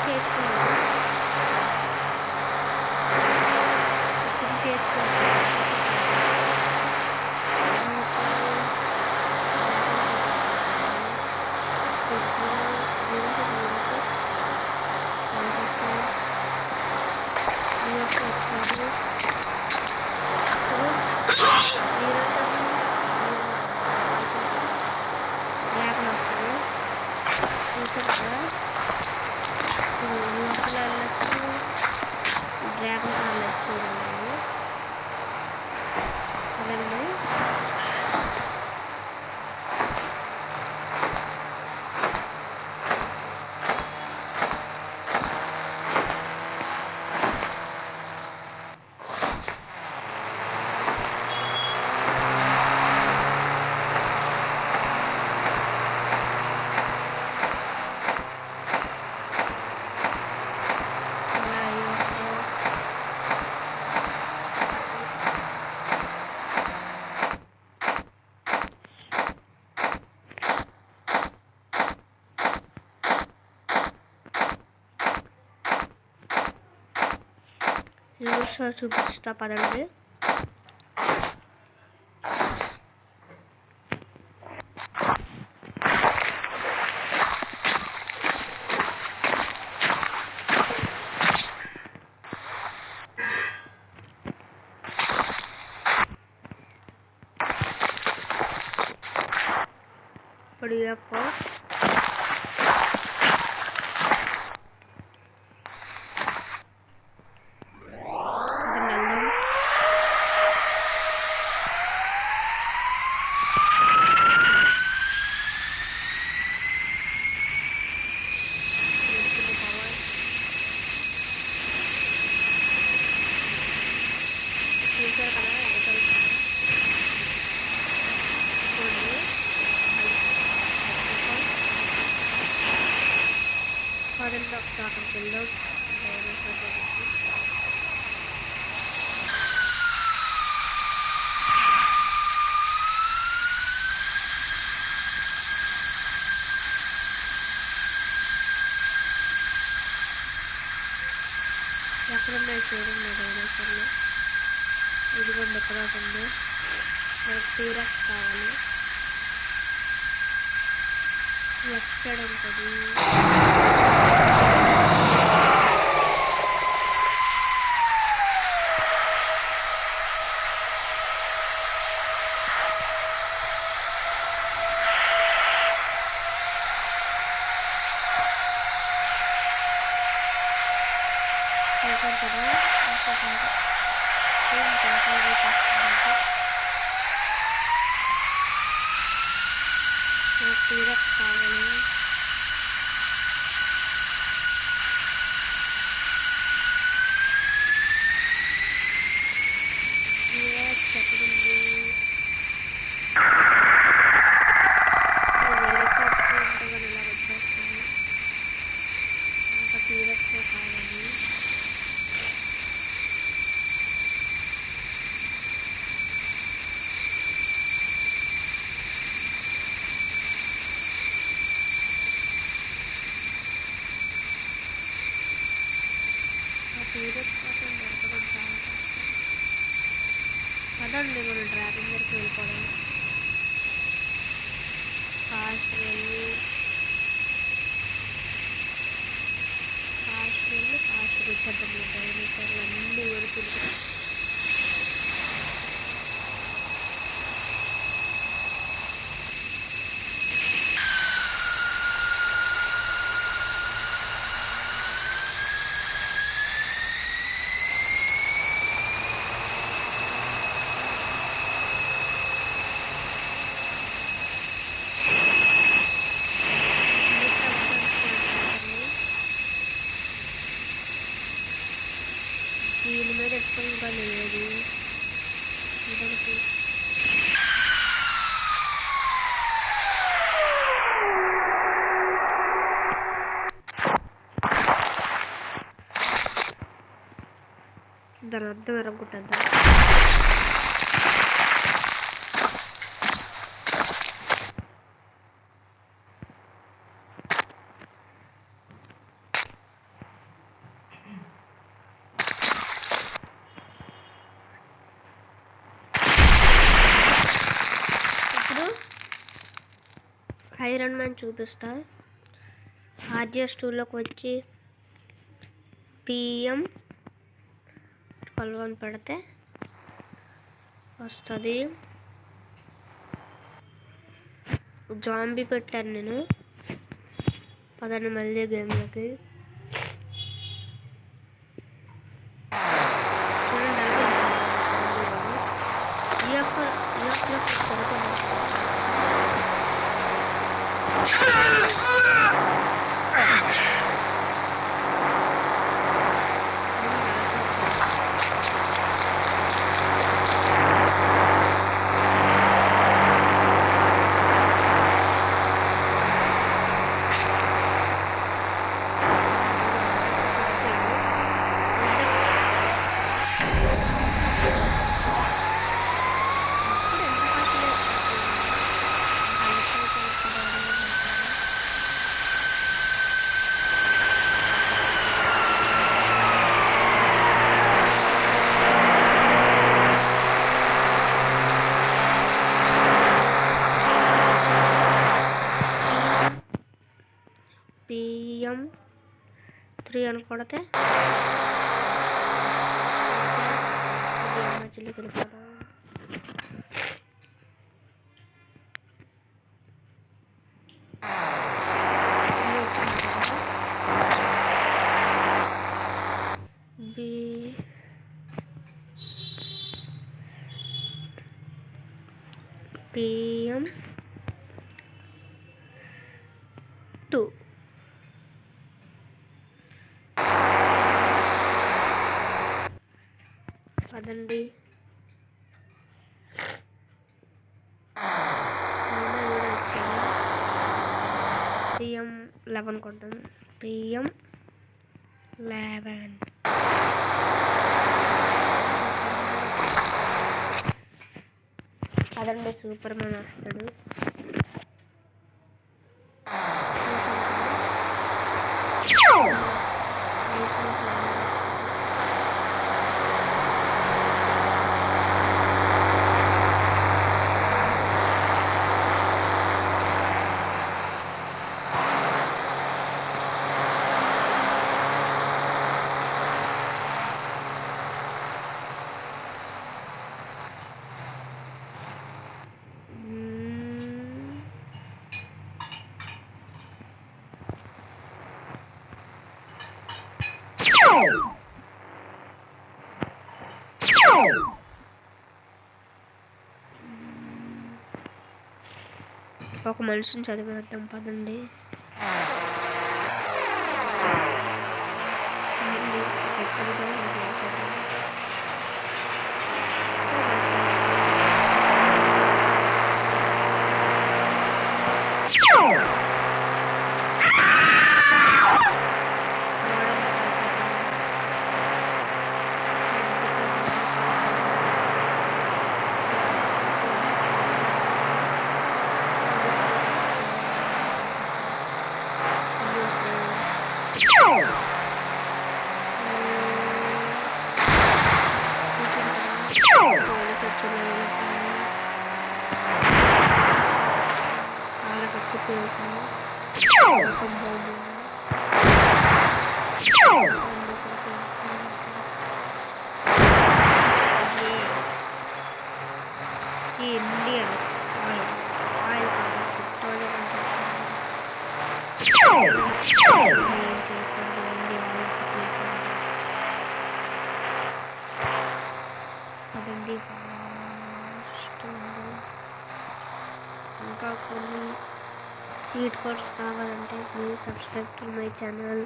చేసుకున్నాను. కుకింగ్ చేసుకున్నాను. డ్రాగన్ వెళ్ళచ్చు చూడండి. అదండి చూపిస్తా పదండి. ఇప్పుడు అక్కడికి వెళ్దాం. ఎక్కడున్నాయి చూడండి డైనోసార్లు. ఇదిగోండి ఎక్కడ ఉంది. మనకు టీరెక్స్ కావాలి. లెఫ్ట్ సైడ్ ఉంటుంది. చూసారు కదా టీరెక్స్ కావాలి. టీరెక్స్ ఎక్కడుంది? హెలికాప్టర్ ఉంటే కానీ ఇలా వచ్చేస్తుంది. ఇంకా టీరెక్స్ కావాలి. టీరెక్స్ మాత్రం దొరకడం చాలా కష్టం. పదండి మనం డ్రాగన్ దగ్గరికి వెళ్ళిపోవడం. ఫాస్ట్ వెళ్ళి ఫాస్ట్గా వచ్చేద్దాం. డైనోసార్లు అన్నీ వడుకుంటున్నాయి. దీని మీద ఎక్కువ ఇంకా లేదు. దాని అర్థం ఎరగొట్టద్దా. ఐరన్ మ్యాన్ చూపిస్తా. ఆర్జిఎస్ 2లోకి వచ్చి PM 12 అని పెడితే వస్తుంది. జాంబీ పెట్టాను నేను. పదండి మళ్ళీ గేమ్లోకి. PM 3 అని కొడితే మధ్యలోకి వెళ్ళిపోతాం. PM 2 పదండి. PM 11 కొట్టాను. PM 11 పదండి. సూపర్ మ్యాన్ వస్తాడు. ఒక మనిషిని చదివేద్దాం పదండి. ఇండియన్ ఆయిల్ అదండి. ఇంకా కొన్ని స్వీట్ కార్డ్స్ కావాలంటే please subscribe to my channel.